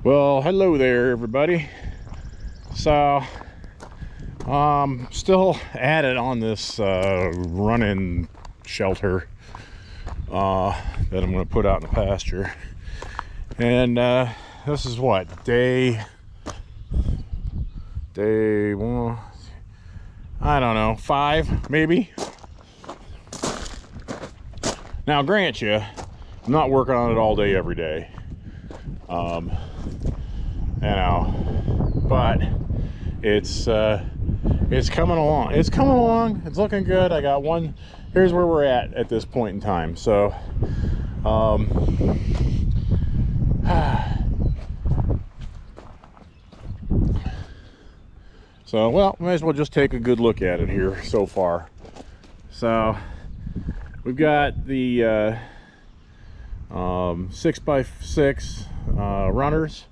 Well, hello there, everybody. So, still at it on this run-in shelter that I'm going to put out in the pasture. And this is what, day one, I don't know, 5 maybe. Now, grant you, I'm not working on it all day every day. You know, but it's coming along. It's coming along. It's looking good. I got one. Here's where we're at this point in time. So, well, might as well just take a good look at it here so far. So, we've got the 6x6 runners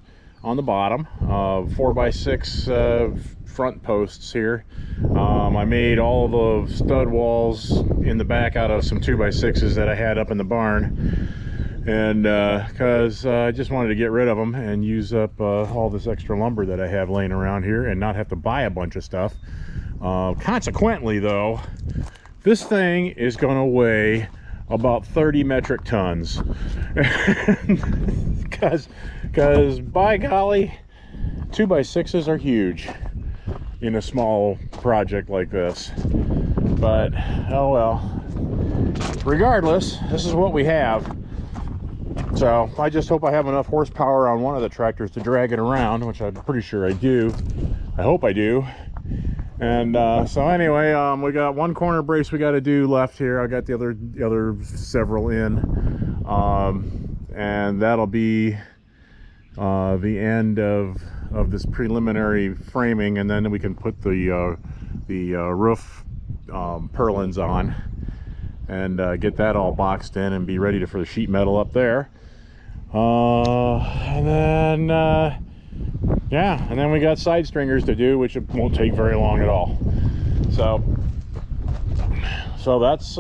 on the bottom, 4x6 front posts here. I made all of the stud walls in the back out of some 2x6s that I had up in the barn, and because I just wanted to get rid of them and use up all this extra lumber that I have laying around here and not have to buy a bunch of stuff. Consequently though, this thing is going to weigh about 30 metric tons because by golly, 2x6s are huge in a small project like this. But oh well, regardless, this is what we have. So I just hope I have enough horsepower on one of the tractors to drag it around, which I'm pretty sure I do. I hope I do. And so anyway, we got one corner brace we got to do left here. I got the other several in, and that'll be the end of this preliminary framing, and then we can put the roof purlins on and get that all boxed in and be ready for the sheet metal up there. And then yeah, and then we got side stringers to do, which won't take very long at all. So that's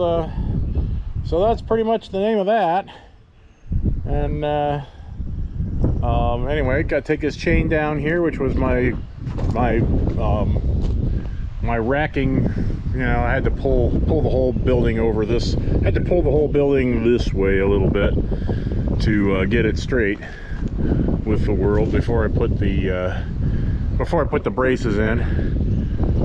pretty much the name of that. And anyway, got to take this chain down here, which was my racking. You know, I had to pull the whole building over this. Had to pull the whole building this way a little bit to get it straight with the world before I put the braces in.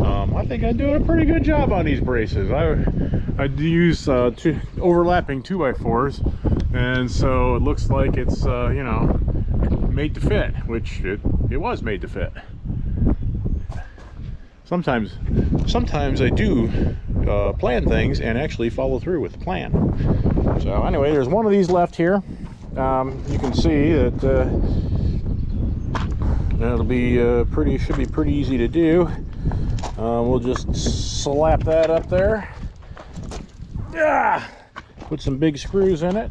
I think I'm doing a pretty good job on these braces. I use two overlapping 2x4s, and so it looks like it's you know, made to fit, which it was made to fit. Sometimes I do plan things and actually follow through with the plan. So anyway, there's one of these left here. You can see that that'll be should be pretty easy to do. We'll just slap that up there. Put some big screws in it.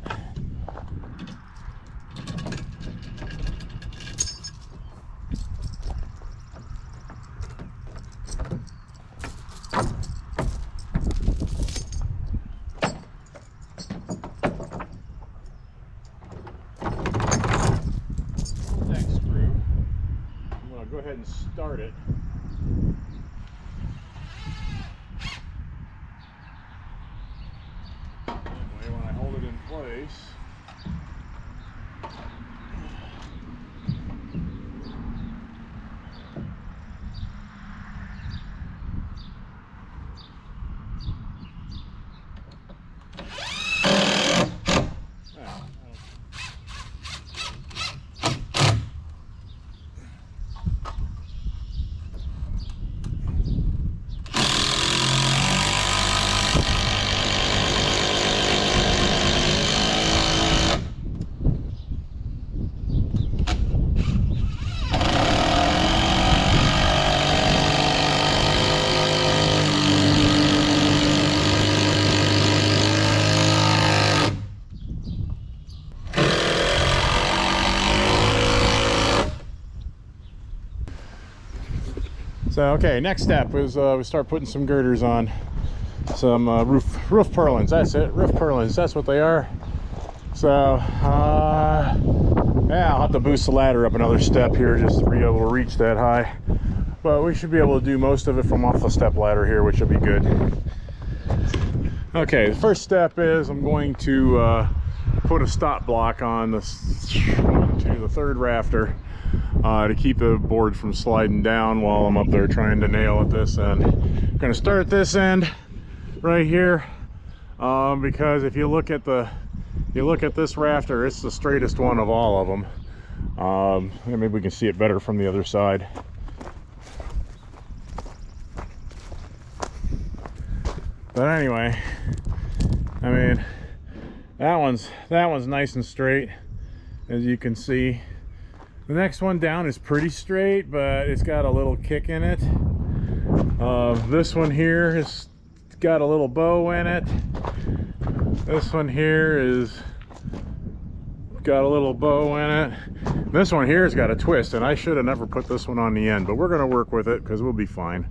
Go ahead and start it. Anyway, when I hold it in place, So okay, next step is we start putting some girders on, some roof purlins. That's it, roof purlins. That's what they are. So Yeah, I'll have to boost the ladder up another step here just to be able to reach that high. But we should be able to do most of it from off the step ladder here, which will be good. Okay, the first step is I'm going to put a stop block on the third rafter to keep the board from sliding down while I'm up there trying to nail at this end. I'm going to start at this end right here because if you look at this rafter, it's the straightest one of all of them. Maybe we can see it better from the other side. But anyway, I mean, that one's nice and straight, as you can see. The next one down is pretty straight, but it's got a little kick in it. This one here has got a little bow in it. This one here is got a little bow in it. This one here has got a twist, and I should have never put this one on the end, but we're going to work with it because we'll be fine.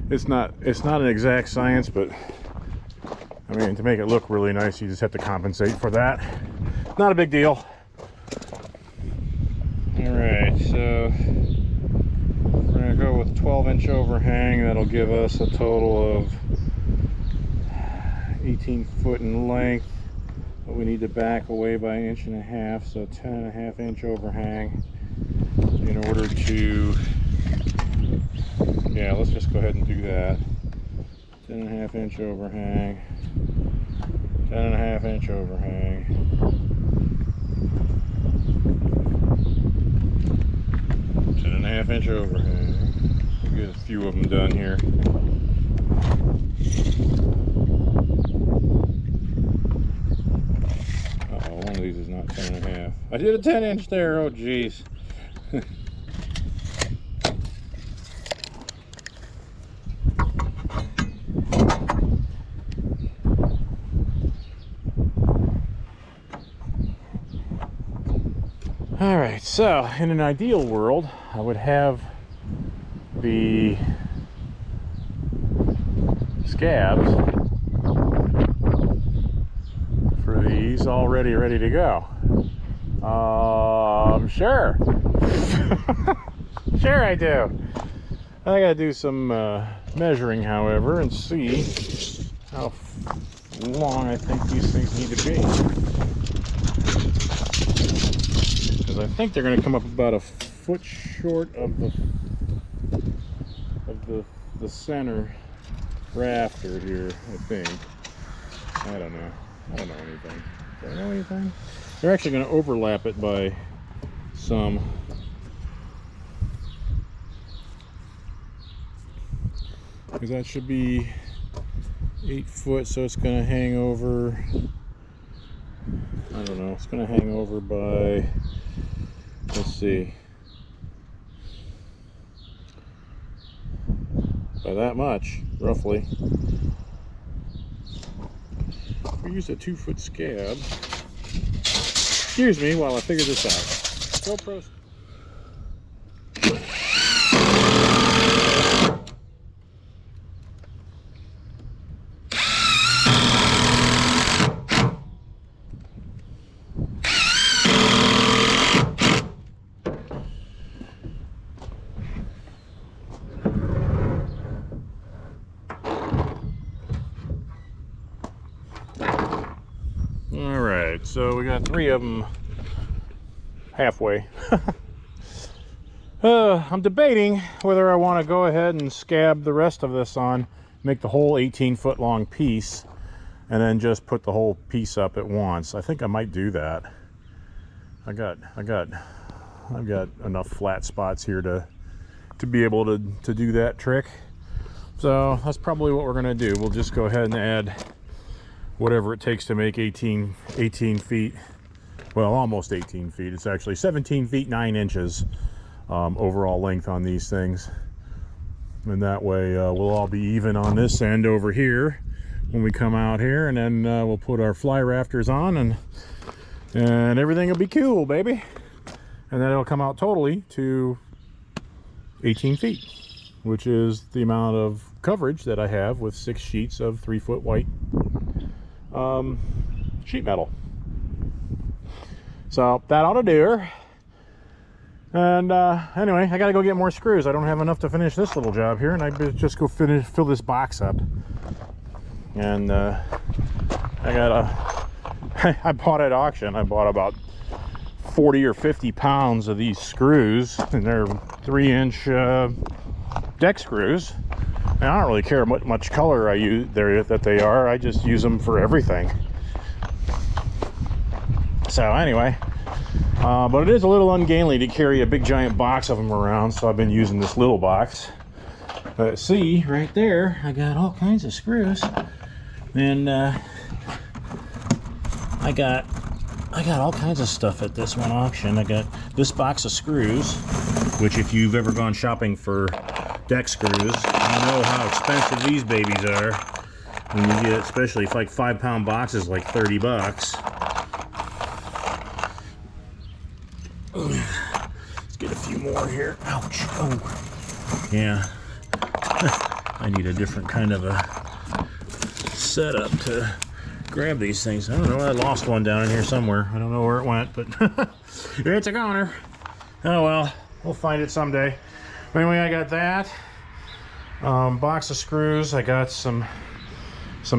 It's not an exact science, but I mean, to make it look really nice, you just have to compensate for that. Not a big deal. Alright, so we're going to go with 12-inch overhang. That'll give us a total of 18 foot in length, but we need to back away by 1.5 inches, so 10.5-inch overhang in order to, yeah, let's just go ahead and do that. 10.5-inch overhang, 10.5-inch overhang, 10.5-inch overhang. We'll get a few of them done here. Uh-oh, one of these is not 10.5. I did a 10-inch there, oh geez. Alright, so in an ideal world, I would have the scabs for these already ready to go. Sure. Sure I do. I gotta do some measuring, however, and see how long I think these things need to be. I think they're going to come up about a foot short of the center rafter here, I think. I don't know. I don't know anything. Do I know anything? They're actually going to overlap it by some. Because that should be 8 foot, so it's going to hang over. I don't know. It's going to hang over by. Let's see. By that much, roughly. We use a 2-foot scab. Excuse me while I figure this out. GoPros. So we got 3 of them halfway. I'm debating whether I want to go ahead and scab the rest of this on, make the whole 18-foot long piece, and then just put the whole piece up at once. I think I might do that. I've got enough flat spots here to be able to do that trick. So that's probably what we're gonna do. We'll just go ahead and add whatever it takes to make 18 feet, well, almost 18 feet. It's actually 17 feet 9 inches overall length on these things, and that way we'll all be even on this end over here when we come out here, and then we'll put our fly rafters on, and everything will be cool, baby. And then it'll come out totally to 18 feet, which is the amount of coverage that I have with 6 sheets of 3-foot white sheet metal. So that ought to do her. And anyway, I gotta go get more screws. I don't have enough to finish this little job here, and I just go fill this box up. And I bought at auction. I bought about 40 or 50 pounds of these screws, and they're 3-inch deck screws. And I don't really care what much color I use that they are. I just use them for everything. So anyway, but it is a little ungainly to carry a big giant box of them around, so I've been using this little box. But see, right there, I got all kinds of screws, and I got all kinds of stuff at this one auction. I got this box of screws, which if you've ever gone shopping for deck screws, you know how expensive these babies are. When you get, especially if like 5-pound boxes, like 30 bucks. Let's get a few more here. Ouch. Oh, yeah. I need a different kind of a setup to grab these things. I don't know. I lost one down in here somewhere. I don't know where it went, but it's a goner. Oh well, we'll find it someday. Anyway, I got that box of screws. I got some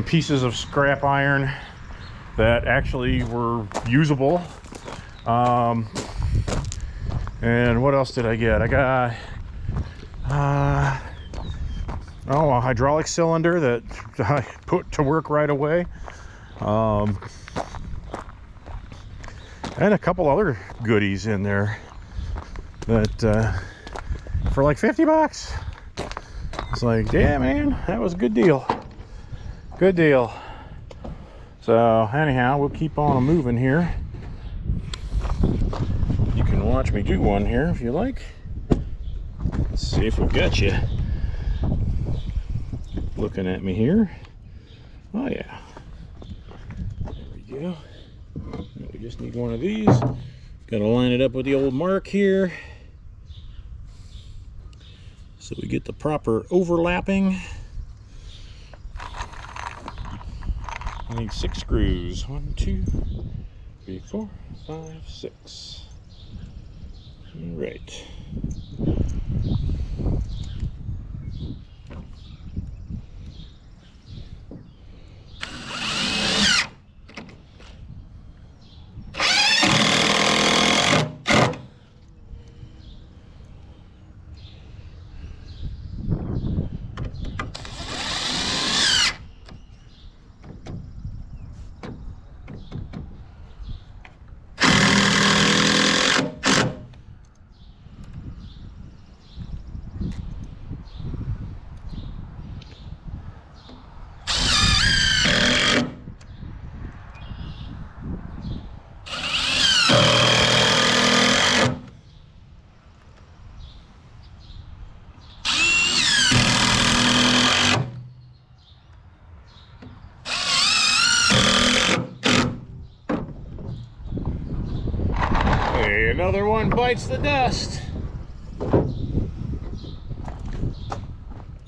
pieces of scrap iron that actually were usable. And what else did I get? I got a hydraulic cylinder that I put to work right away. And a couple other goodies in there that for like 50 bucks. It's like, yeah, man, that was a good deal. Good deal. So anyhow, we'll keep on moving here. You can watch me do one here if you like. Let's see if we've got you looking at me here. Oh yeah. There we go. We just need one of these. Got to line it up with the old mark here, so we get the proper overlapping. I need 6 screws. 1, 2, 3, 4, 5, 6. All right. Another one bites the dust.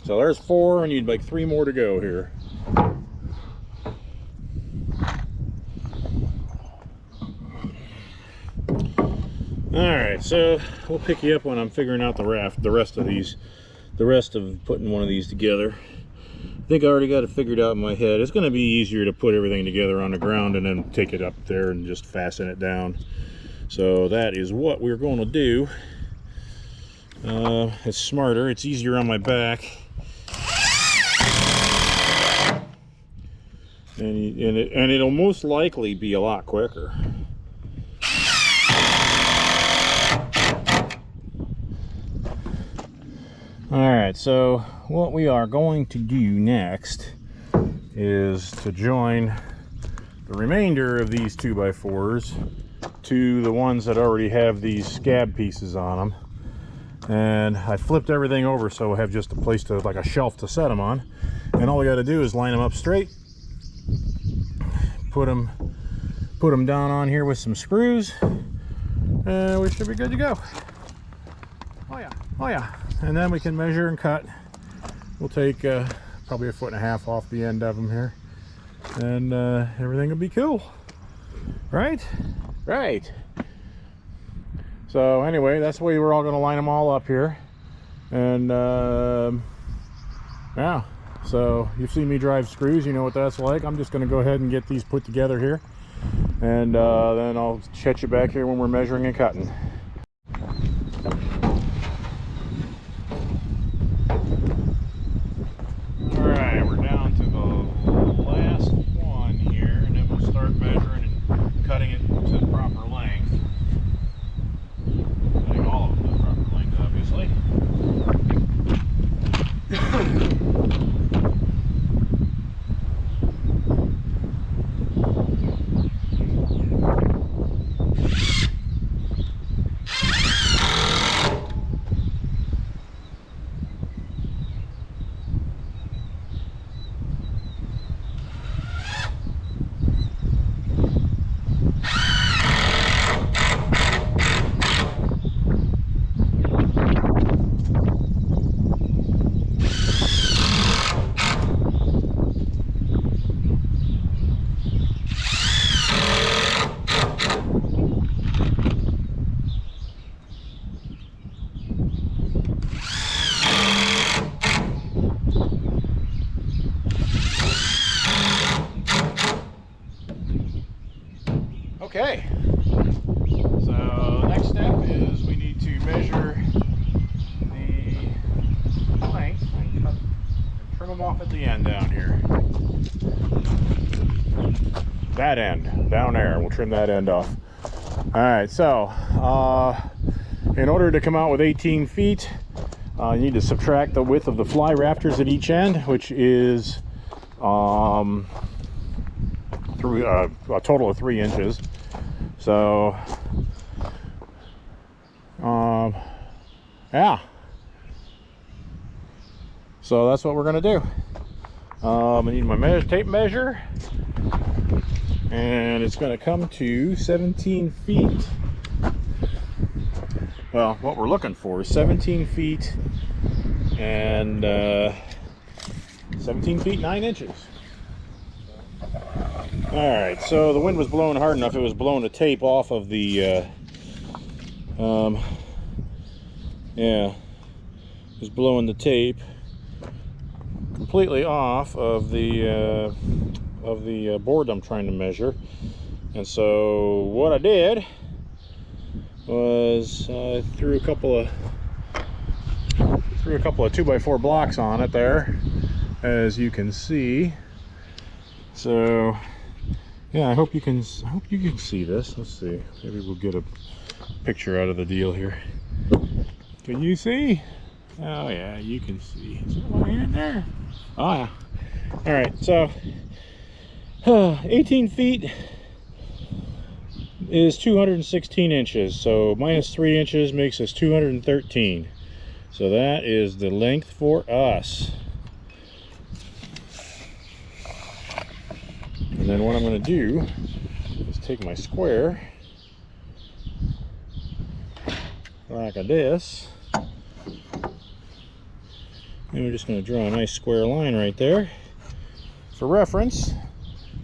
So there's 4, and you'd like 3 more to go here. Alright, so we'll pick you up when I'm figuring out the rest of putting one of these together. I think I already got it figured out in my head. It's going to be easier to put everything together on the ground and then take it up there and just fasten it down. So that is what we're going to do. It's smarter, it's easier on my back, and it'll most likely be a lot quicker. Alright, so what we are going to do next is to join the remainder of these 2x4s to the ones that already have these scab pieces on them. And I flipped everything over so I have just a place to, like a shelf to set them on. And all we got to do is line them up straight, put them down on here with some screws, and we should be good to go. Oh yeah, oh yeah. And then we can measure and cut. We'll take probably 1.5 feet off the end of them here, and everything will be cool, right? Right. So anyway, that's the way we're all going to line them all up here. And yeah, so you've seen me drive screws, you know what that's like. I'm just going to go ahead and get these put together here, and then I'll catch you back here when we're measuring and cutting. Alright, we're down to the last one here, and then we'll start measuring and cutting it to the proper length. Cutting all of them to the proper length, obviously. Okay, so next step is we need to measure the length and trim them off at the end down here. That end, down there, we'll trim that end off. Alright, so in order to come out with 18 feet, you need to subtract the width of the fly rafters at each end, which is through a total of 3 inches. So yeah, so that's what we're gonna do. I need my tape measure, and it's gonna come to 17 feet. Well, what we're looking for is 17 feet and 17 feet 9 inches. Alright, so the wind was blowing hard enough, it was blowing the tape off of the, yeah, it was blowing the tape completely off of the board I'm trying to measure. And so what I did was threw a couple of 2x4 blocks on it there, as you can see. So yeah, I hope you can see this. Let's see, maybe we'll get a picture out of the deal here. Can you see? Oh yeah, you can see. Is there one in there? Oh yeah. All right, so 18 feet is 216 inches, so minus 3 inches makes us 213. So that is the length for us. And then what I'm going to do is take my square like this, and we're just going to draw a nice square line right there for reference.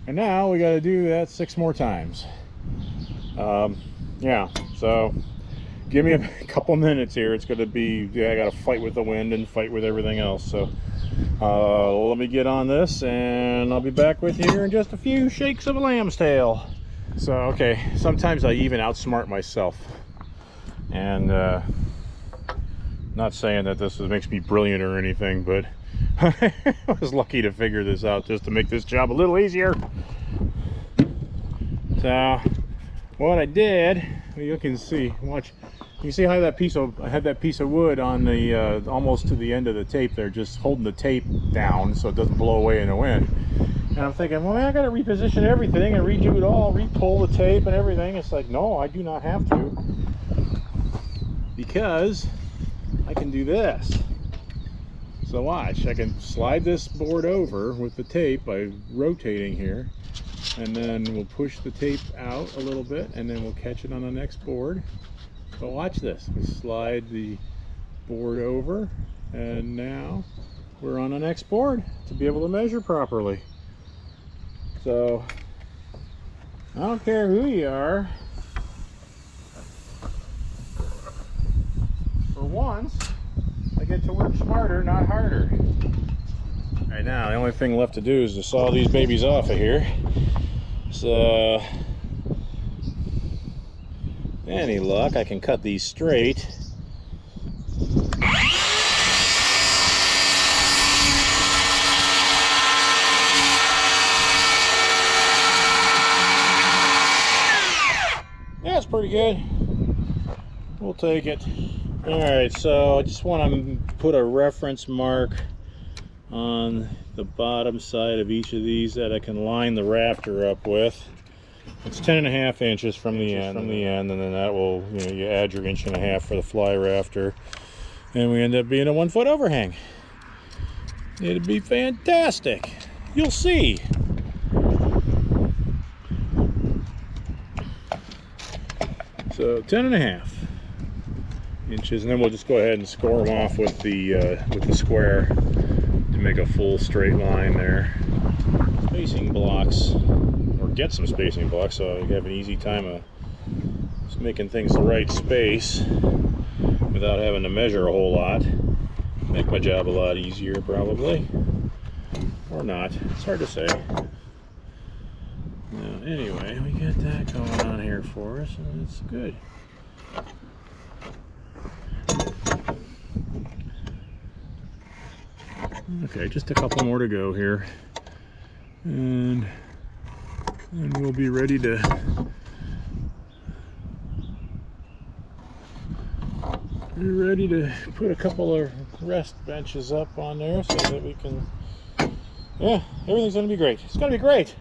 And now we got to do that 6 more times. Yeah, so give me a couple minutes here. It's going to be, I got to fight with the wind and fight with everything else. So let me get on this, and I'll be back with you here in just a few shakes of a lamb's tail. So okay, sometimes I even outsmart myself, and not saying that this makes me brilliant or anything, but I was lucky to figure this out just to make this job a little easier. So what I did, you can see, watch, you see how that I had that piece of wood on the almost to the end of the tape there, just holding the tape down so it doesn't blow away in the wind. And I'm thinking, well, I got to reposition everything and redo it all, re-pull the tape and everything. It's like, no, I do not have to, because I can do this. So watch, I can slide this board over with the tape by rotating here, and then we'll push the tape out a little bit, and then we'll catch it on the next board. So watch this, we slide the board over, and now we're on the next board to be able to measure properly. So I don't care who you are, For once, I get to work smarter, not harder. Right now, the only thing left to do is to saw these babies off of here. So, any luck, I can cut these straight. Yeah, it's pretty good. We'll take it. Alright, so I just want to put a reference mark on the bottom side of each of these that I can line the rafter up with. It's 10.5 inches from the end, and then that will, you know, you add your 1.5 inches for the fly rafter, and we end up being a 1 foot overhang. It'd be fantastic. You'll see. So 10.5 inches, and then we'll just go ahead and score them off with the square to make a full straight line there. Spacing blocks, or get some spacing blocks, so you have an easy time of just making things the right space without having to measure a whole lot. Make my job a lot easier, probably, or not. It's hard to say. Now, anyway, we got that going on here for us, and it's good. Okay, just a couple more to go here, and we'll be ready to put a couple of rest benches up on there so that we can, yeah, everything's gonna be great. It's gonna be great.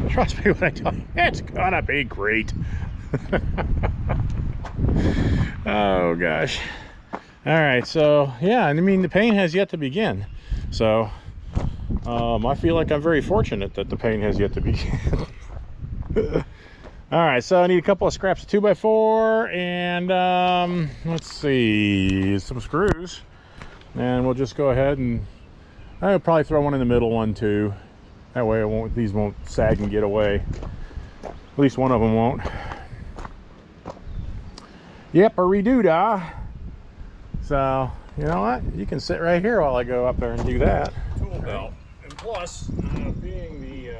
Trust me when I tell you, it's gonna be great. Oh gosh. All right, so yeah, I mean, the pain has yet to begin. So I feel like I'm very fortunate that the pain has yet to begin. All right, so I need a couple of scraps of 2x4 and let's see, some screws, and we'll just go ahead and I'll probably throw one in the middle one too. That way these won't sag and get away. At least one of them won't. Yep, a redo-dah. So, you know what? You can sit right here while I go up there and do that. Tool belt. And plus, being the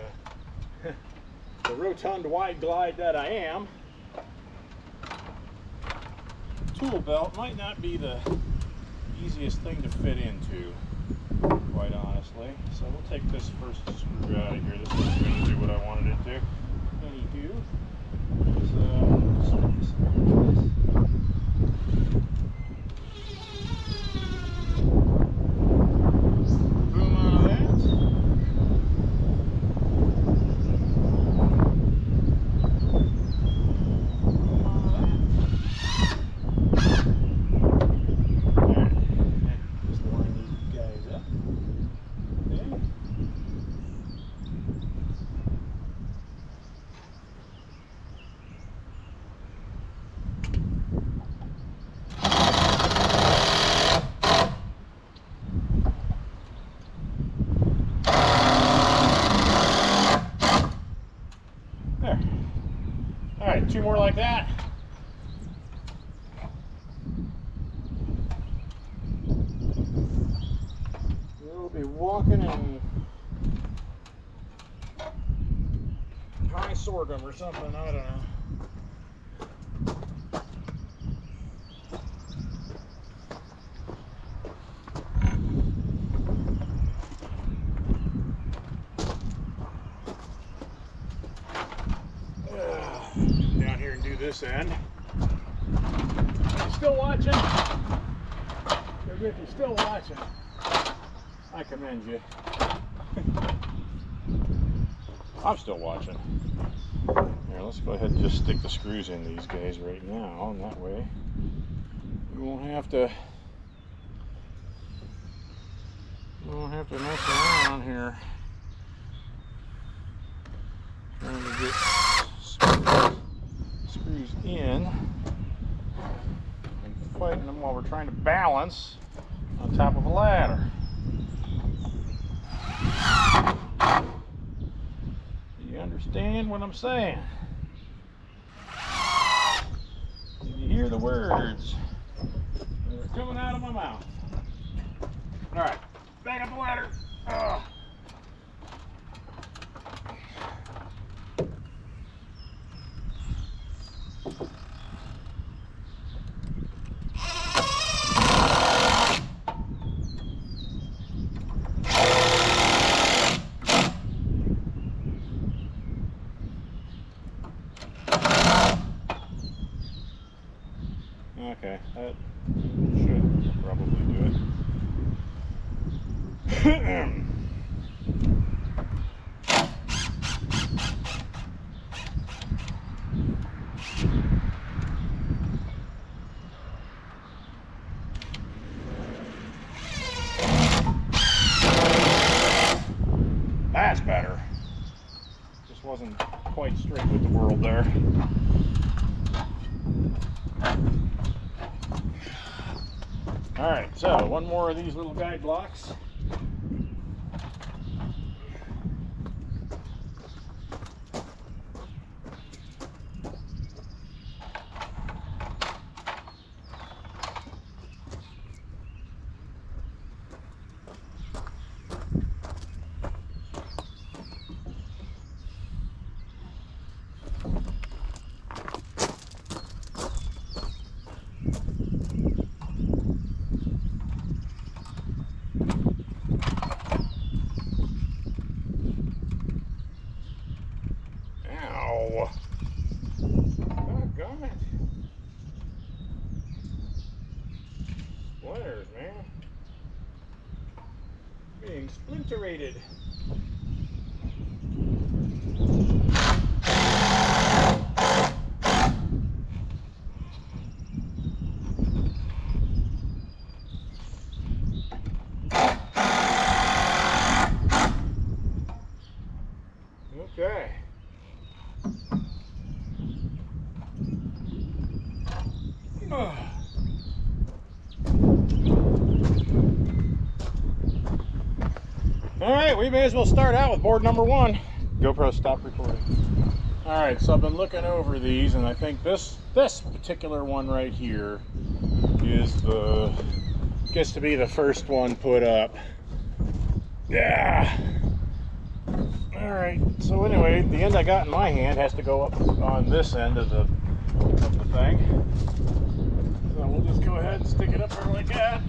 rotund wide glide that I am, tool belt might not be the easiest thing to fit into, quite honestly. So we'll take this first screw out of here. This is going to do what I wanted it to. Anywho, boom out of that. Just line these guys up. Okay. There. All right, 2 more like that. We'll be walking in high sorghum or something, I don't know. Down here and do this end. If you're still watching, if you're still watching, I commend you. I'm still watching. Here, let's go ahead and just stick the screws in these guys right now, and that way we won't have to mess around here trying to get screws in and fighting them while we're trying to balance on top of a ladder. Do you understand what I'm saying? Did you hear the words? coming out of my mouth. All right, back up the ladder. Okay, that should probably do it. That's better. Just wasn't quite straight with the world there. All right, so one more of these little guide blocks. Ow. Doggone it. Splinters, man. Being splinterated. Okay. All right, we may as well start out with board number one. GoPro, stop recording. All right, so I've been looking over these, and I think this particular one right here is gets to be the first one put up. Yeah. All right. So anyway, the end I got in my hand has to go up on this end of the thing. So we'll just go ahead and stick it up there like that.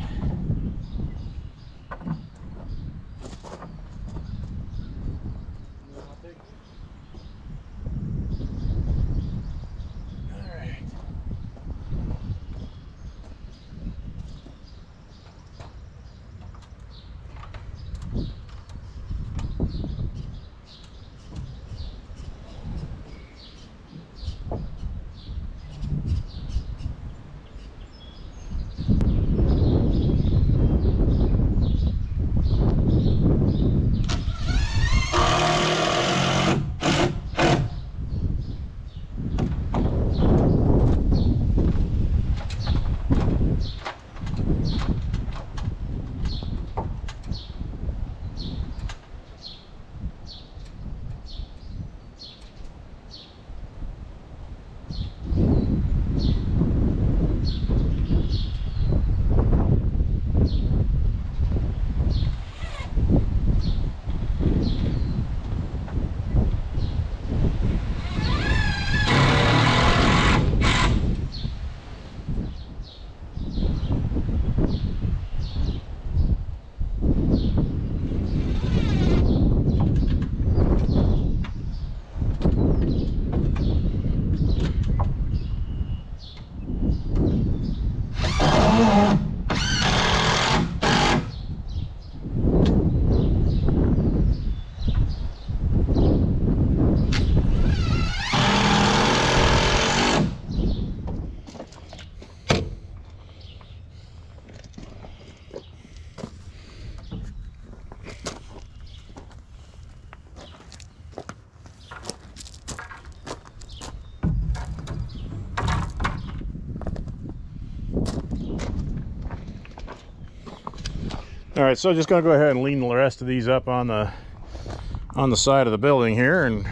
All right, so just gonna go ahead and lean the rest of these up on the side of the building here, and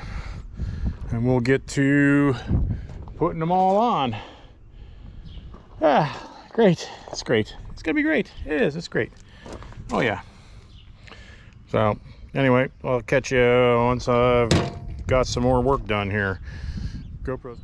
we'll get to putting them all on. Great. It's great. It's gonna be great. It is. It's great. Oh yeah. So anyway, I'll catch you once I've got some more work done here. GoPro's.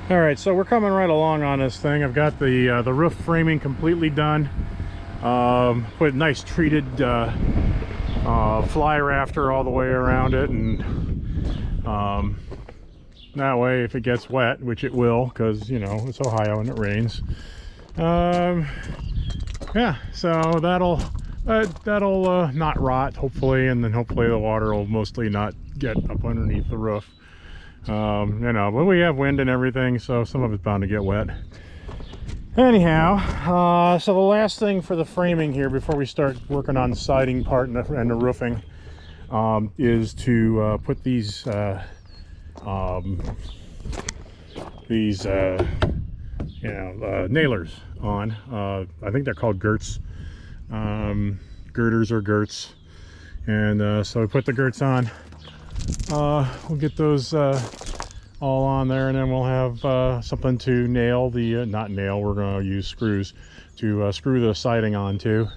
All right, so we're coming right along on this thing. I've got the roof framing completely done. Put nice treated fly rafter all the way around it, and that way if it gets wet, which it will, because you know it's Ohio and it rains, yeah, so that'll not rot hopefully, and then hopefully the water will mostly not get up underneath the roof. You know, but we have wind and everything, so some of it's bound to get wet. Anyhow, so the last thing for the framing here before we start working on the siding part and the roofing is to put these nailers on. I think they're called girts, girders or girts, and so we put the girts on. We'll get those all on there, and then we'll have something to nail the not nail, we're going to use screws to screw the siding onto,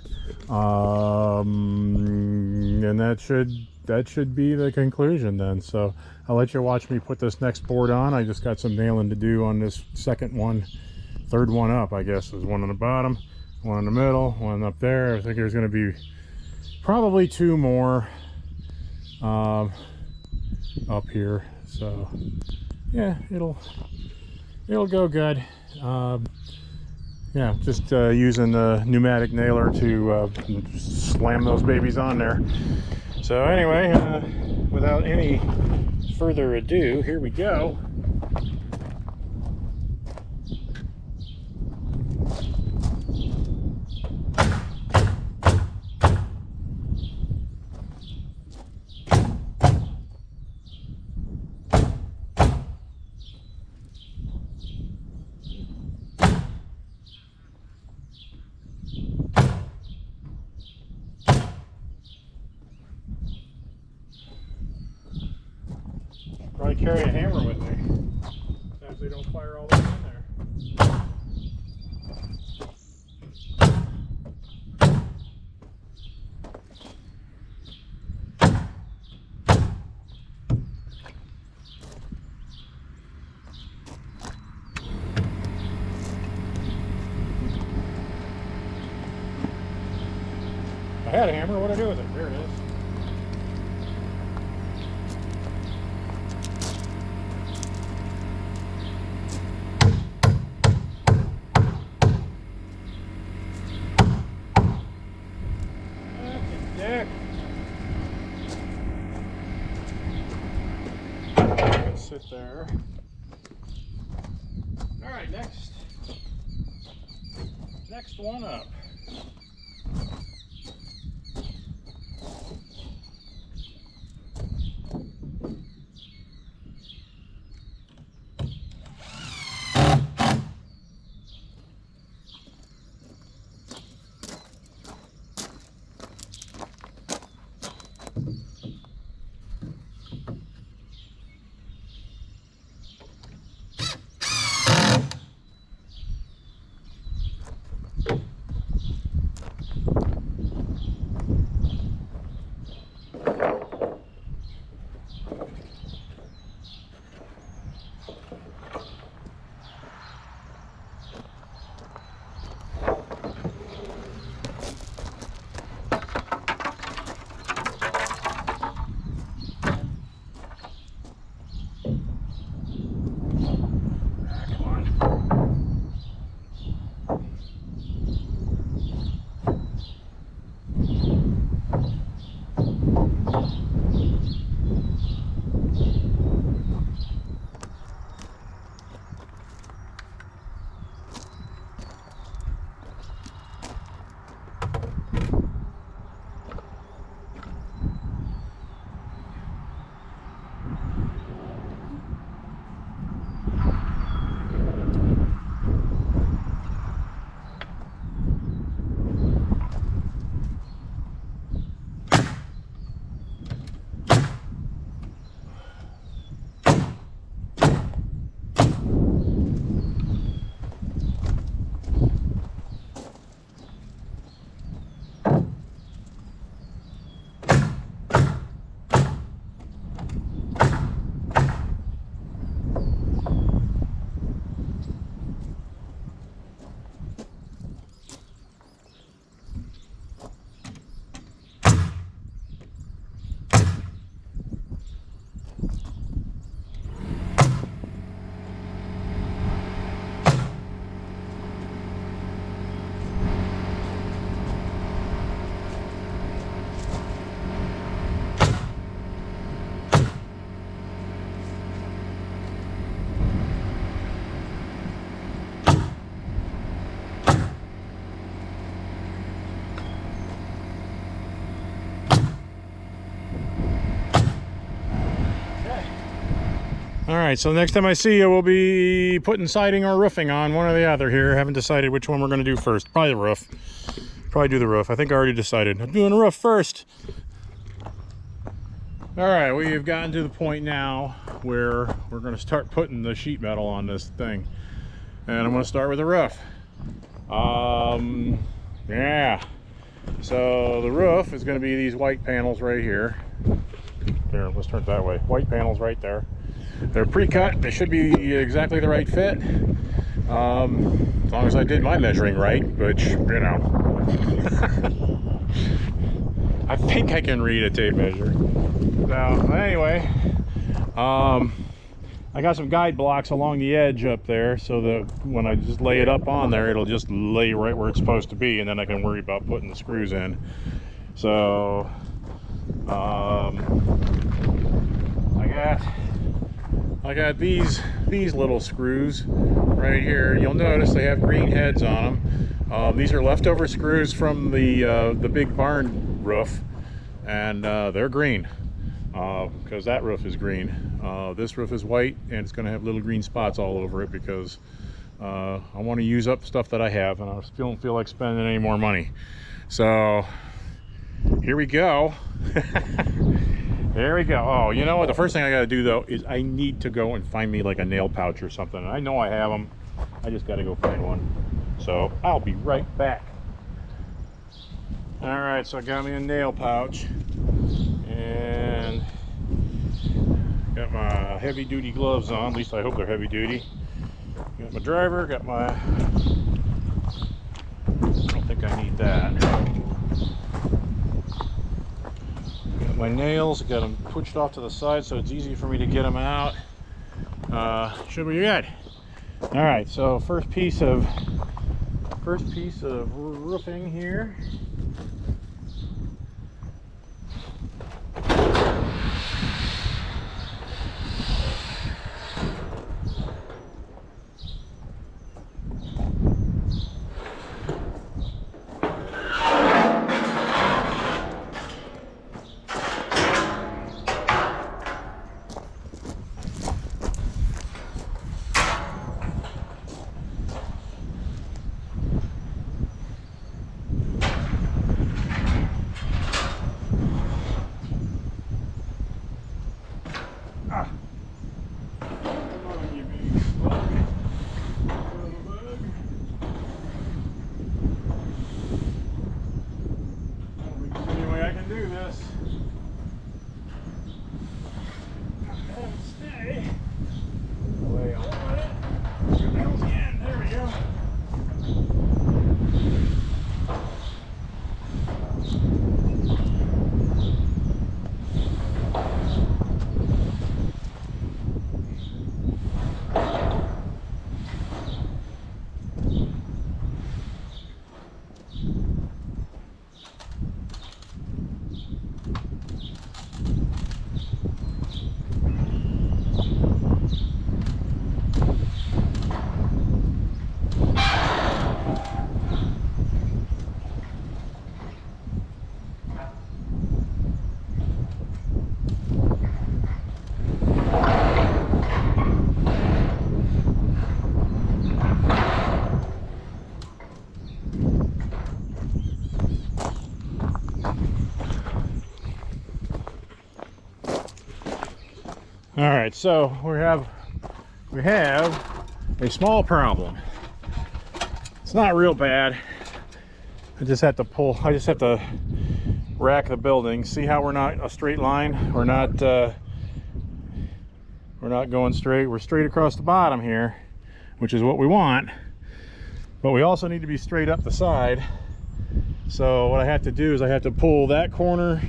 and that should be the conclusion then. So I'll let you watch me put this next board on. I just got some nailing to do on this second one, third one up, I guess. There's one on the bottom, one in the middle, one up there. I think there's going to be probably two more up here, so yeah, it'll go good. Yeah, just using the pneumatic nailer to slam those babies on there. So anyway, without any further ado, here we go. Probably carry a hammer with me. Sometimes they don't fire all the way in there. had a hammer. What'd I do with it? There it is. Sit there. All right, next one up. All right, so next time I see you, we'll be putting siding or roofing on, one or the other here. Haven't decided which one we're going to do first. Probably the roof. Probably do the roof. I think I already decided. I'm doing the roof first. All right, we've gotten to the point now where we're going to start putting the sheet metal on this thing. And I'm going to start with the roof. Yeah. So the roof is going to be these white panels right here. There, let's turn it that way. White panels right there. They're pre-cut. They should be exactly the right fit. As long as I did my measuring right, which, you know. I think I can read a tape measure. So, anyway, I got some guide blocks along the edge up there so that when I just lay it up on there, it'll just lay right where it's supposed to be, and then I can worry about putting the screws in. So, I got these little screws right here. You'll notice they have green heads on them. These are leftover screws from the big barn roof, and they're green because that roof is green. This roof is white, and it's going to have little green spots all over it because I want to use up stuff that I have, and I don't feel like spending any more money. So here we go. There we go. Oh, you know what? The first thing I got to do, though, is I need to go and find me like a nail pouch or something. I know I have them. I just got to go find one. So I'll be right back. All right, so I got me a nail pouch. And got my heavy-duty gloves on. At least I hope they're heavy-duty. Got my driver. Got my... I don't think I need that. my nails. Got them pushed off to the side so it's easy for me to get them out. Should be good. All right, so first piece of roofing here. All right, so we have a small problem. It's not real bad. I just have to rack the building. See how we're not a straight line? We're not going straight. We're straight across the bottom here, which is what we want. But we also need to be straight up the side. So what I have to do is I have to pull that corner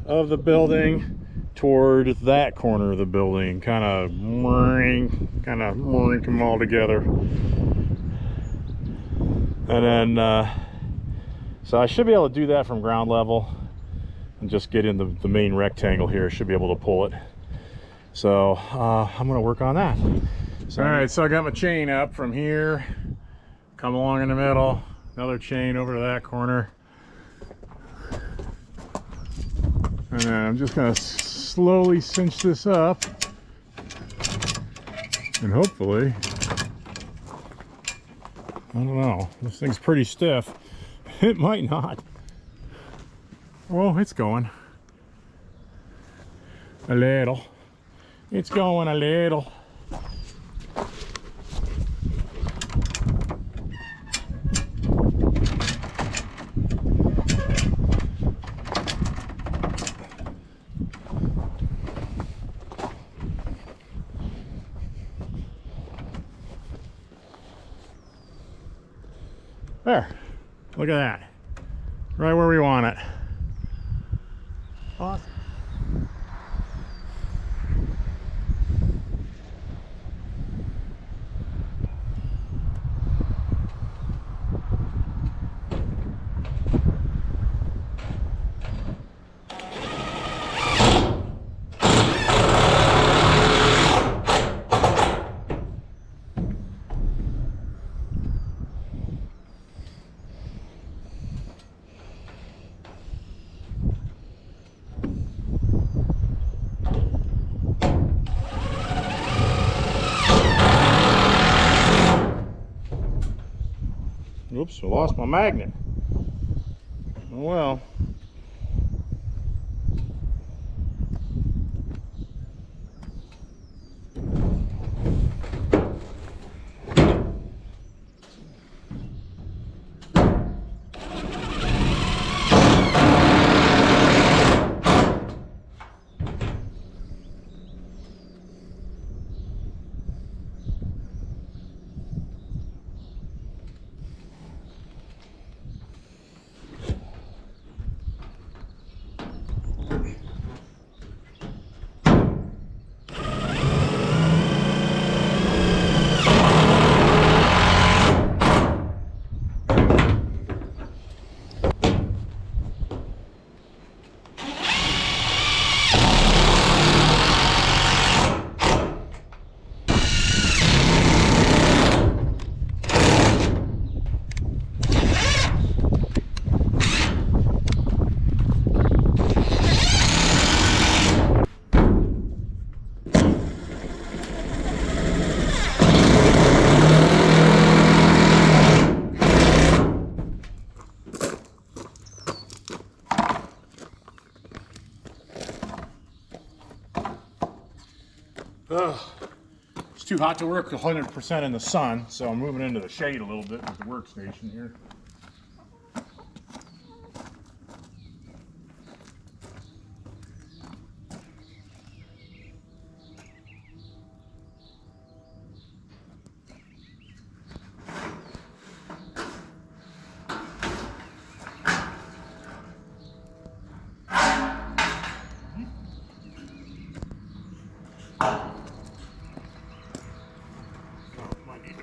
of the building toward that corner of the building, kind of link them all together. And then so I should be able to do that from ground level and just get in the main rectangle here. Should be able to pull it. So I'm gonna work on that. So, all right, so I got my chain up from here, come along in the middle, another chain over to that corner, and then I'm just gonna slowly cinch this up, and hopefully, I don't know, this thing's pretty stiff. It might not. Oh, it's going a little. It's going a little. There, look at that, right where we want it. Awesome. Oops, I lost my magnet. Oh well. It's too hot to work 100% in the sun, so I'm moving into the shade a little bit with the workstation here.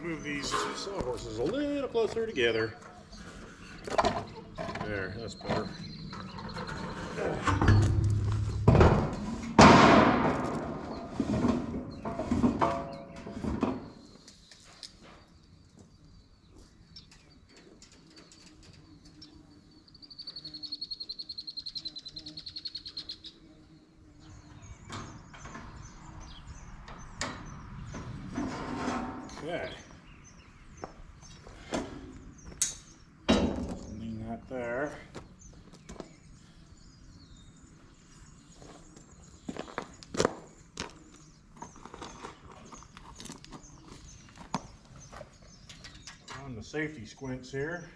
Move these sawhorses a little closer together. There, that's better. Okay. There. On the safety squints here.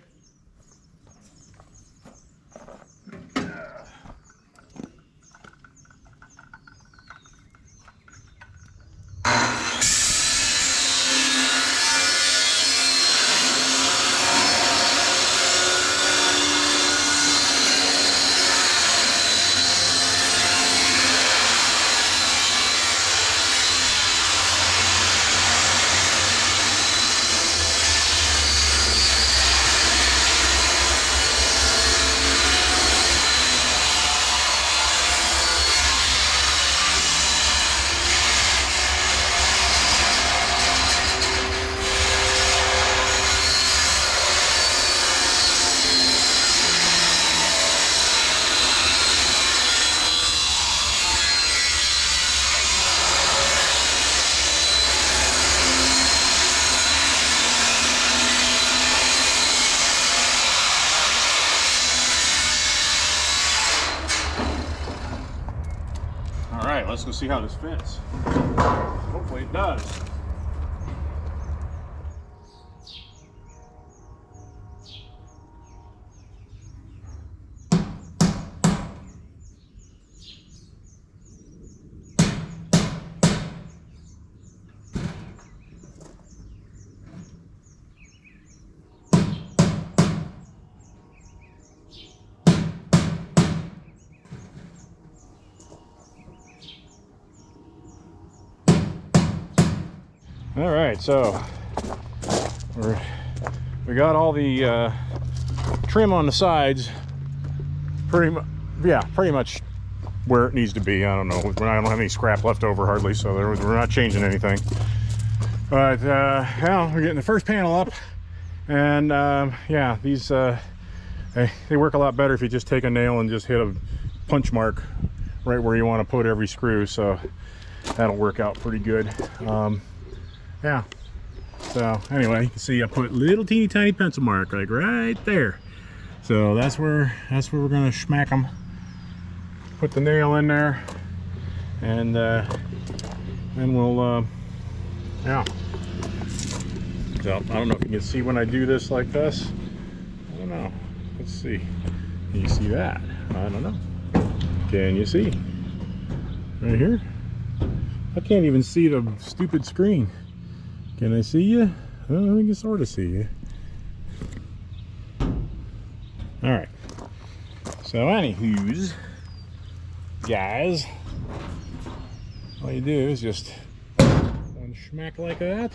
Alright, let's go see how this fits. Hopefully it does. All right, so we got all the trim on the sides pretty much where it needs to be. I don't know, I don't have any scrap left over hardly, so we're not changing anything. But well, we're getting the first panel up, and yeah, these they work a lot better if you just take a nail and just hit a punch mark right where you want to put every screw, so that'll work out pretty good. Yeah, so anyway, you can see I put little teeny tiny pencil mark like right there, so that's where we're gonna smack them. Put the nail in there, and then we'll yeah. So I don't know if you can see when I do this like this. I don't know. Let's see. Can you see that? I don't know. Can you see right here? I can't even see the stupid screen. Can I see you? I think I sort of see you. All right. So anywho's, guys, all you do is just one smack like that,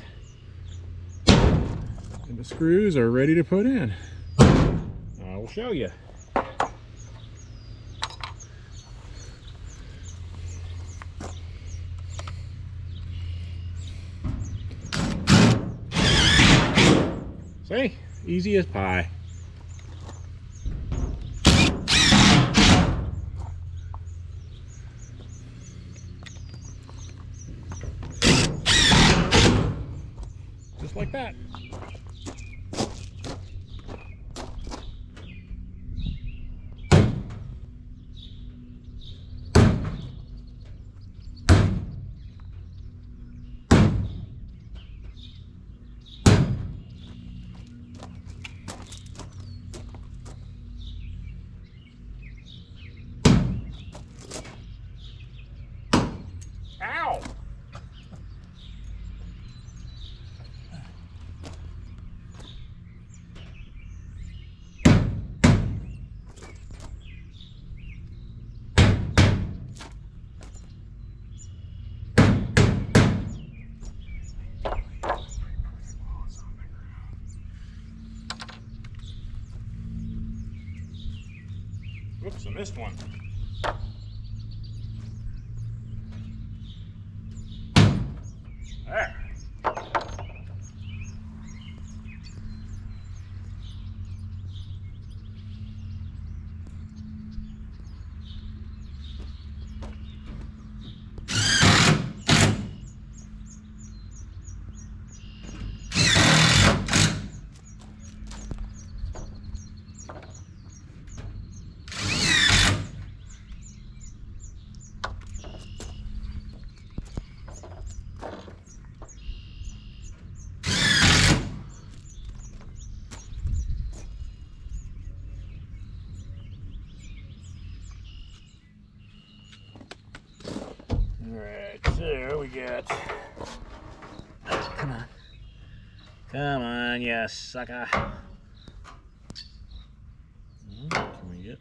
and the screws are ready to put in. I will show you. See? Easy as pie. Just like that. Oops, I missed one. There. Alright, so we got. Oh, come on. Come on, yes, sucker. Can we get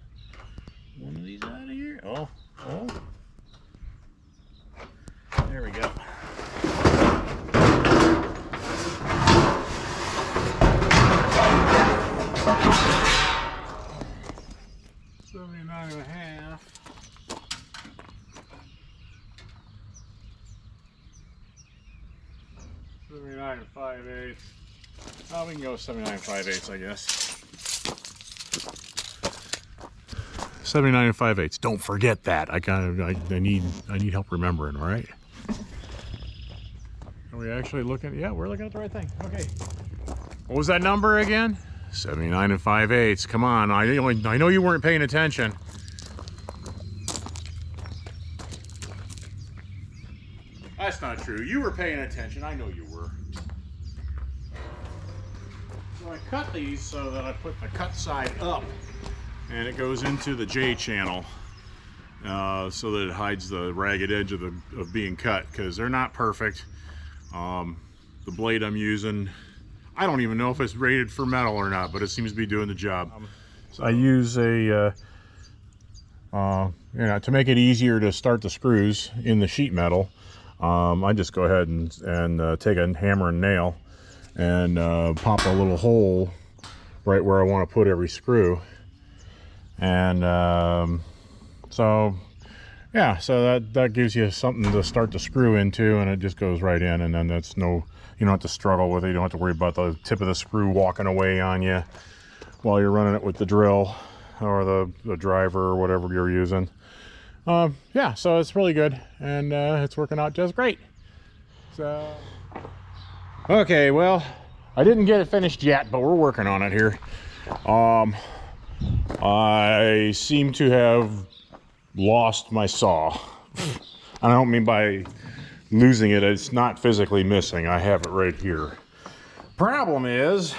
one of these out of here? Oh, oh. There we go. $79 and a half. 79 5/8. Oh, we can go 79 5/8, I guess. 79 5/8. Don't forget that. I need help remembering. All right. Are we actually looking? Yeah, we're looking at the right thing. Okay. What was that number again? 79 5/8. Come on. I know you weren't paying attention. That's not true. You were paying attention. I know you were. So I cut these so that I put the cut side up and it goes into the J channel so that it hides the ragged edge of being cut, because they're not perfect. The blade I'm using, I don't even know if it's rated for metal or not, but it seems to be doing the job. So I use a to make it easier to start the screws in the sheet metal. I just go ahead and take a hammer and nail and pop a little hole right where I want to put every screw. And so that gives you something to start the screw into, and it just goes right in, and then you don't have to struggle with it. You don't have to worry about the tip of the screw walking away on you while you're running it with the drill or the driver or whatever you're using. Yeah, so it's really good, and it's working out just great. So, okay, well, I didn't get it finished yet, but we're working on it here. I seem to have lost my saw. I don't mean by losing it, it's not physically missing. I have it right here. Problem is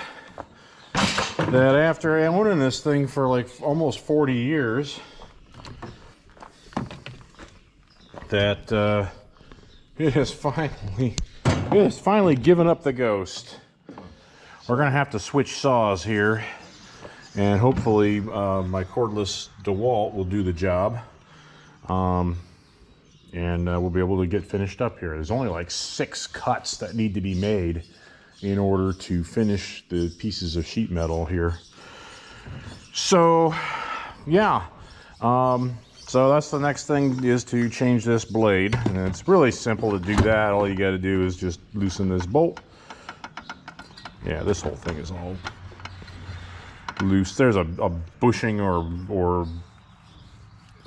that after owning this thing for like almost 40 years, that it has finally given up the ghost. We're gonna have to switch saws here, and hopefully my cordless DeWalt will do the job, and we'll be able to get finished up here. There's only like 6 cuts that need to be made in order to finish the pieces of sheet metal here. So yeah, so that's the next thing, is to change this blade, and it's really simple to do that. All you got to do is just loosen this bolt. Yeah, this whole thing is all loose. There's a bushing or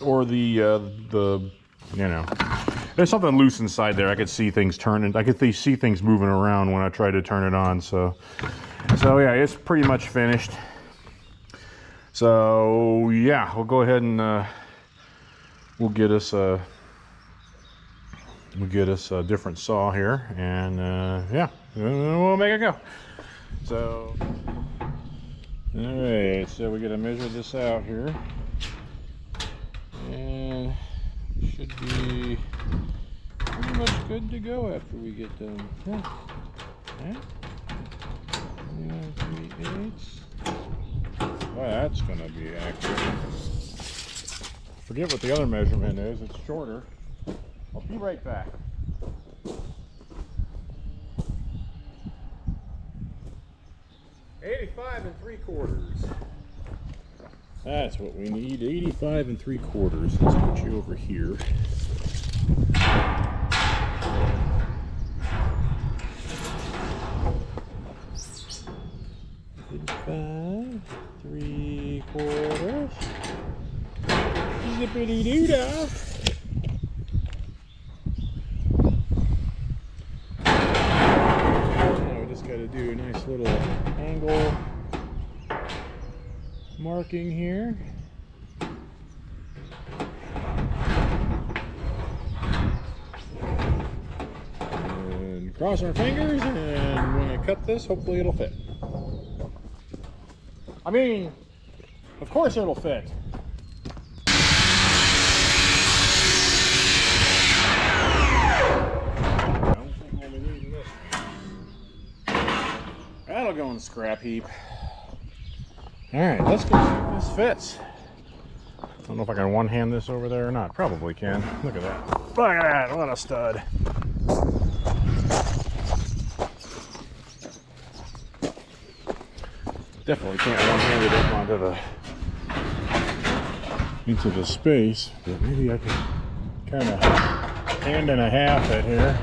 the you know, there's something loose inside there. I could see things turning. I could see things moving around when I try to turn it on. So yeah, it's pretty much finished. So yeah, we'll go ahead and we'll get us a different saw here, and yeah, we'll make it go. So, all right, so we got to measure this out here, and it should be pretty much good to go after we get done. Yeah. 3/8. Well, that's going to be accurate. Forget what the other measurement is, it's shorter. I'll be right back. $85 3/4. That's what we need. 85 3/4. Let's put you over here. 85 3/4. Zippity doo dah. Now we just got to do a nice little angle marking here. And cross our fingers, and when I cut this, hopefully it'll fit. I mean, of course it'll fit. I don't think we'll be needing this. That'll go in the scrap heap. Alright, let's go see if this fits. I don't know if I can one-hand this over there or not. Probably can. Look at that. Look at that. What a stud. Definitely can't one-hand it up onto into the space, but maybe I can kind of hand and a half it here.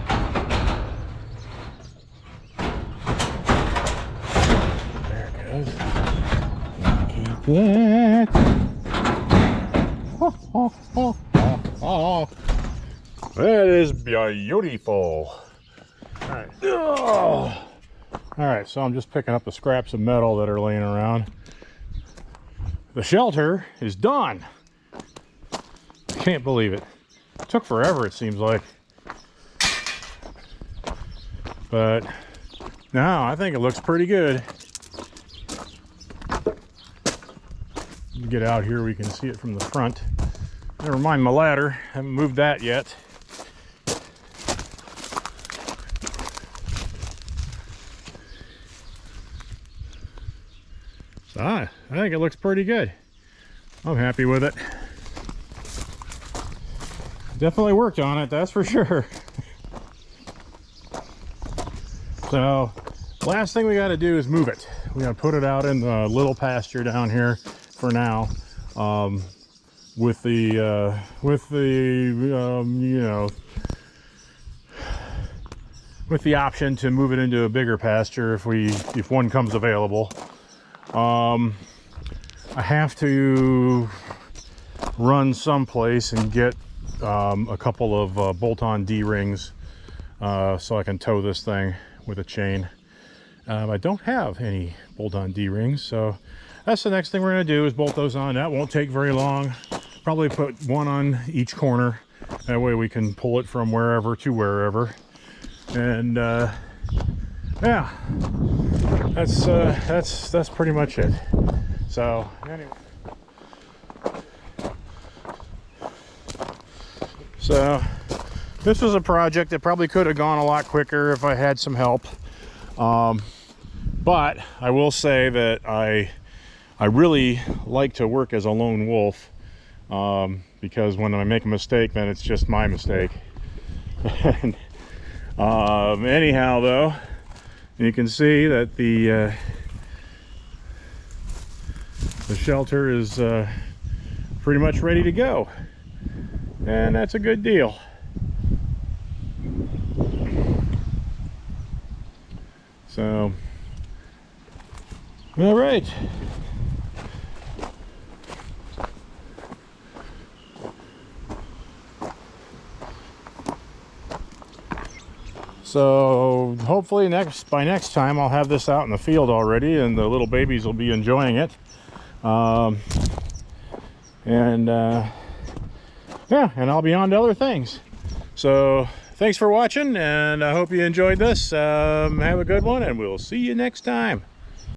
There it goes. Look at that. That is beautiful. All right. Oh. All right, so I'm just picking up the scraps of metal that are laying around. The shelter is done. Can't believe it. It took forever, it seems like. But now I think it looks pretty good. Get out here, we can see it from the front. Never mind my ladder, haven't moved that yet. So I think it looks pretty good. I'm happy with it. Definitely worked on it, that's for sure. So last thing we got to do is move it. We got to put it out in the little pasture down here for now, with the you know, with the option to move it into a bigger pasture if one comes available. I have to run someplace and get a couple of bolt-on D-rings so I can tow this thing with a chain. I don't have any bolt-on D-rings, so that's the next thing we're going to do, is bolt those on. That won't take very long. Probably put one on each corner. That way we can pull it from wherever to wherever. And yeah, that's pretty much it. So anyway, so this was a project that probably could have gone a lot quicker if I had some help. But I will say that I really like to work as a lone wolf, because when I make a mistake, then it's just my mistake. And, anyhow, though, you can see that the shelter is pretty much ready to go, and that's a good deal. So, all right. So hopefully by next time I'll have this out in the field already, and the little babies will be enjoying it. Yeah, and I'll be on to other things. So thanks for watching, and I hope you enjoyed this. Have a good one, and we'll see you next time.